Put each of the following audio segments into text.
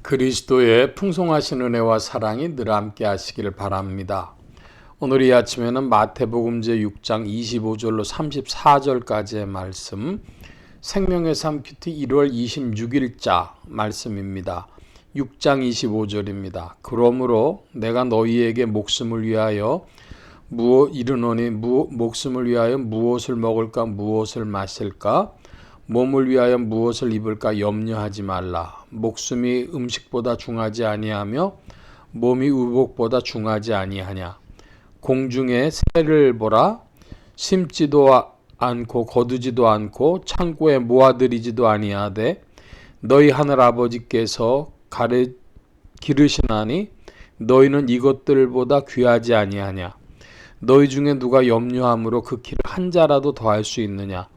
그리스도의 풍성하신 은혜와 사랑이 늘 함께 하시기를 바랍니다. 오늘 이 아침에는 마태복음 제6장 25절로 34절까지의 말씀, 생명의 삶 큐티 1월 26일자 말씀입니다. 6장 25절입니다. 그러므로 내가 너희에게 목숨을 위하여 이르노니 목숨을 위하여 무엇을 먹을까 무엇을 마실까 몸을 위하여 무엇을 입을까 염려하지 말라. 목숨이 음식보다 중하지 아니하며 몸이 의복보다 중하지 아니하냐. 공중의 새를 보라. 심지도 않고 거두지도 않고 창고에 모아들이지도 아니하되 너희 하늘 아버지께서 기르시나니 너희는 이것들보다 귀하지 아니하냐. 너희 중에 누가 염려함으로 그 키를 한 자라도 더할 수 있느냐.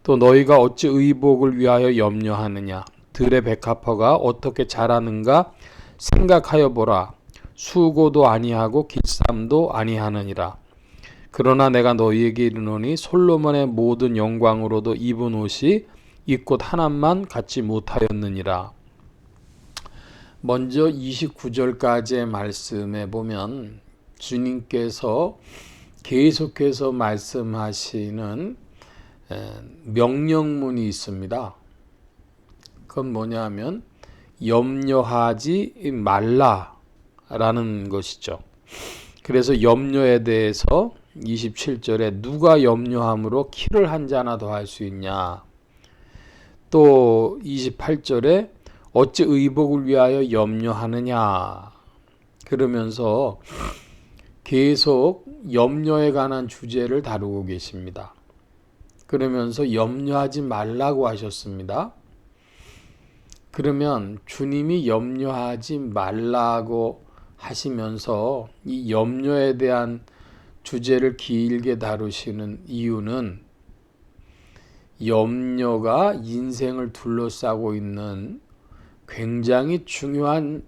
또 너희가 어찌 의복을 위하여 염려하느냐. 들의 백합화가 어떻게 자라는가 생각하여 보라. 수고도 아니하고 길쌈도 아니하느니라. 그러나 내가 너희에게 이르노니 솔로몬의 모든 영광으로도 입은 옷이 이 꽃 하나만 갖지 못하였느니라. 먼저 29절까지의 말씀에 보면 주님께서 계속해서 말씀하시는 명령문이 있습니다. 그건 뭐냐면 염려하지 말라라는 것이죠. 그래서 염려에 대해서 27절에 누가 염려함으로 키를 한 자나 더 할 수 있냐. 또 28절에 어찌 의복을 위하여 염려하느냐. 그러면서 계속 염려에 관한 주제를 다루고 계십니다. 그러면서 염려하지 말라고 하셨습니다. 그러면 주님이 염려하지 말라고 하시면서 이 염려에 대한 주제를 길게 다루시는 이유는 염려가 인생을 둘러싸고 있는 굉장히 중요한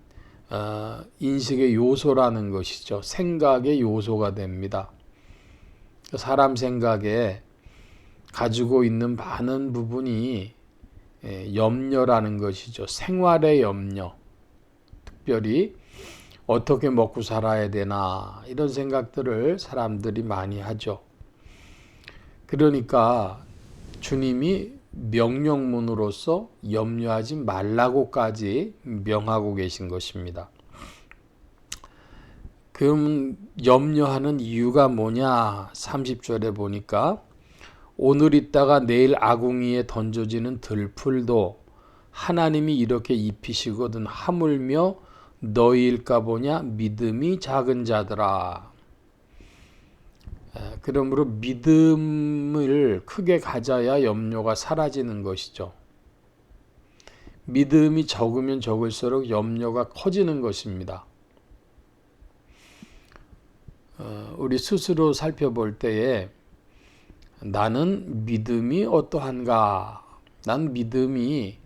인식의 요소라는 것이죠. 생각의 요소가 됩니다. 사람 생각에 가지고 있는 많은 부분이 염려라는 것이죠. 생활의 염려, 특별히 어떻게 먹고 살아야 되나 이런 생각들을 사람들이 많이 하죠. 그러니까 주님이 명령문으로서 염려하지 말라고까지 명하고 계신 것입니다. 그럼 염려하는 이유가 뭐냐? 30절에 보니까 오늘 있다가 내일 아궁이에 던져지는 들풀도 하나님이 이렇게 입히시거든 하물며 너희일까 보냐. 믿음이 작은 자들아. 그러므로 믿음을 크게 가져야 염려가 사라지는 것이죠. 믿음이 적으면 적을수록 염려가 커지는 것입니다. 우리 스스로 살펴볼 때에 나는 믿음이 어떠한가? 난 믿음이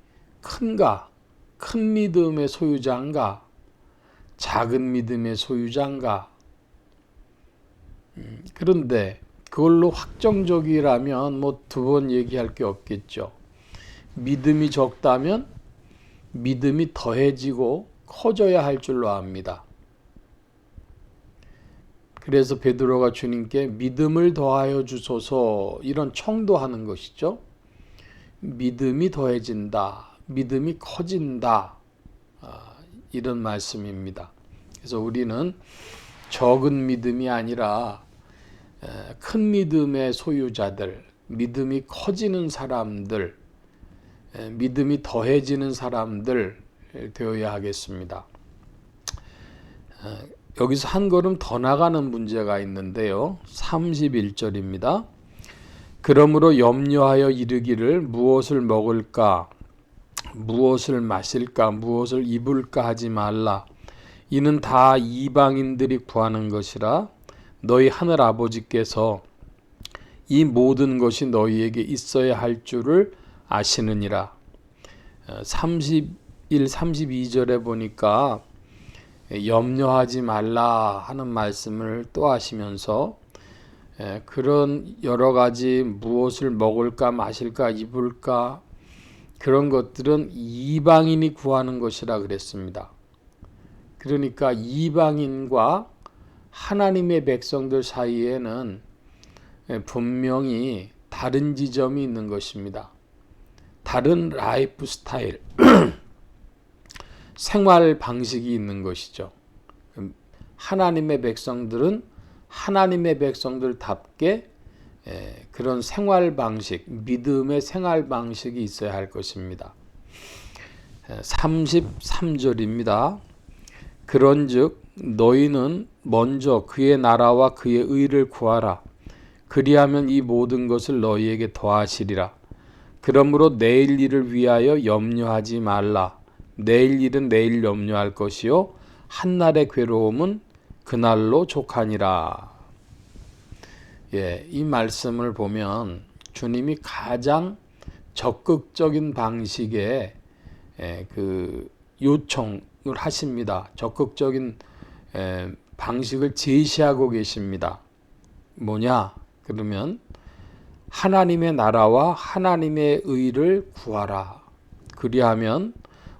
큰가? 큰 믿음의 소유자인가? 작은 믿음의 소유자인가? 그런데 그걸로 확정적이라면 두 번 얘기할 게 없겠죠. 믿음이 적다면 믿음이 더해지고 커져야 할 줄로 압니다. 그래서 베드로가 주님께 믿음을 더하여 주소서 이런 청도하는 것이죠. 믿음이 더해진다. 믿음이 커진다. 이런 말씀입니다. 그래서 우리는 적은 믿음이 아니라 큰 믿음의 소유자들, 믿음이 커지는 사람들, 믿음이 더해지는 사람들 되어야 하겠습니다. 여기서 한 걸음 더 나가는 문제가 있는데요. 31절입니다. 그러므로 염려하여 이르기를 무엇을 먹을까, 무엇을 마실까, 무엇을 입을까 하지 말라. 이는 다 이방인들이 구하는 것이라 너희 하늘 아버지께서 이 모든 것이 너희에게 있어야 할 줄을 아시느니라. 31, 32절에 보니까 염려하지 말라 하는 말씀을 또 하시면서 그런 여러 가지 무엇을 먹을까 마실까 입을까 그런 것들은 이방인이 구하는 것이라 그랬습니다. 그러니까 이방인과 하나님의 백성들 사이에는 분명히 다른 지점이 있는 것입니다. 다른 라이프 스타일, 생활 방식이 있는 것이죠. 하나님의 백성들은 하나님의 백성들답게 그런 생활 방식, 믿음의 생활 방식이 있어야 할 것입니다. 33절입니다. 그런즉 너희는 먼저 그의 나라와 그의 의를 구하라. 그리하면 이 모든 것을 너희에게 더하시리라. 그러므로 내일 일을 위하여 염려하지 말라. 내일 일은 내일 염려할 것이요 한날의 괴로움은 그날로 족하니라. 이 말씀을 보면 주님이 가장 적극적인 방식의 그 요청을 하십니다. 적극적인 방식을 제시하고 계십니다. 뭐냐? 그러면 하나님의 나라와 하나님의 의를 구하라. 그리하면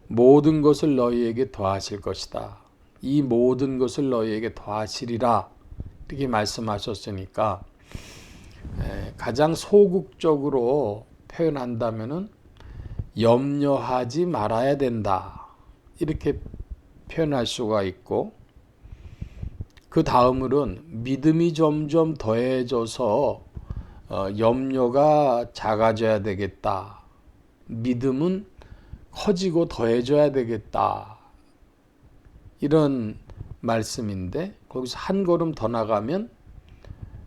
모든 것을 너희에게 더하실 것이다. 이 모든 것을 너희에게 더하시리라. 이렇게 말씀하셨으니까 가장 소극적으로 표현한다면은 염려하지 말아야 된다. 이렇게 표현할 수가 있고, 그 다음으로는 믿음이 점점 더해져서 염려가 작아져야 되겠다. 믿음은 커지고 더해져야 되겠다. 이런 말씀인데, 거기서 한 걸음 더 나가면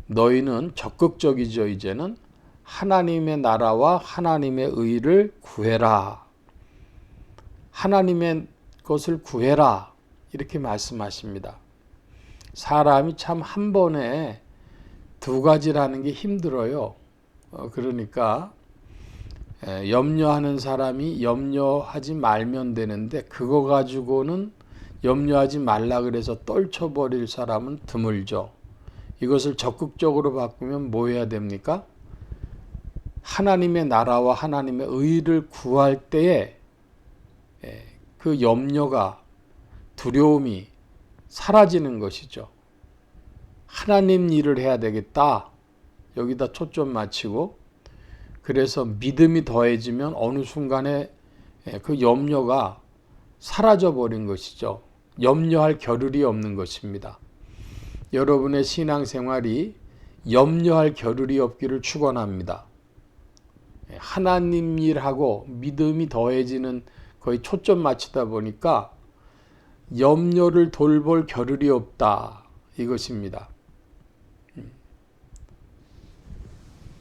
너희는 적극적이죠. 이제는 하나님의 나라와 하나님의 의를 구해라. 하나님의 것을 구해라. 이렇게 말씀하십니다. 사람이 참 한 번에 두 가지라는 게 힘들어요. 그러니까 염려하는 사람이 염려하지 말면 되는데 그거 가지고는 염려하지 말라 그래서 떨쳐버릴 사람은 드물죠. 이것을 적극적으로 바꾸면 뭐 해야 됩니까? 하나님의 나라와 하나님의 의를 구할 때에 그 염려가, 두려움이 사라지는 것이죠. 하나님 일을 해야 되겠다. 여기다 초점 맞추고, 그래서 믿음이 더해지면 어느 순간에 그 염려가 사라져 버린 것이죠. 염려할 겨를이 없는 것입니다. 여러분의 신앙생활이 염려할 겨를이 없기를 축원합니다. 하나님 일하고 믿음이 더해지는 거의 초점 맞추다 보니까 염려를 돌볼 겨를이 없다. 이것입니다.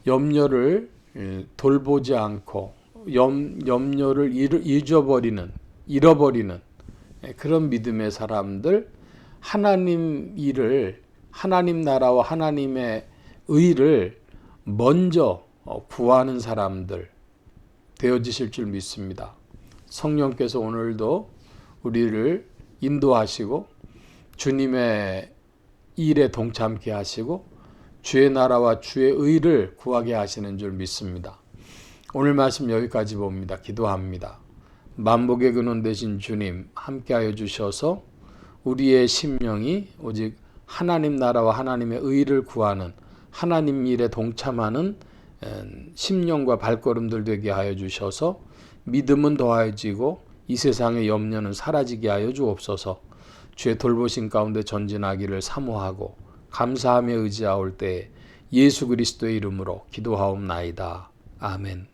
염려를 돌보지 않고 염려를 잃어버리는 그런 믿음의 사람들, 하나님 일을, 하나님 나라와 하나님의 의를 먼저 구하는 사람들 되어지실 줄 믿습니다. 성령께서 오늘도 우리를 인도하시고 주님의 일에 동참케 하시고 주의 나라와 주의 의를 구하게 하시는 줄 믿습니다. 오늘 말씀 여기까지 봅니다. 기도합니다. 만복의 근원 되신 주님 함께하여 주셔서 우리의 심령이 오직 하나님 나라와 하나님의 의를 구하는, 하나님 일에 동참하는 심령과 발걸음들 되게 하여 주셔서 믿음은 더해지고 이 세상의 염려는 사라지게 하여 주옵소서. 주의 돌보심 가운데 전진하기를 사모하고 감사하며 의지하올 때에 예수 그리스도의 이름으로 기도하옵나이다. 아멘.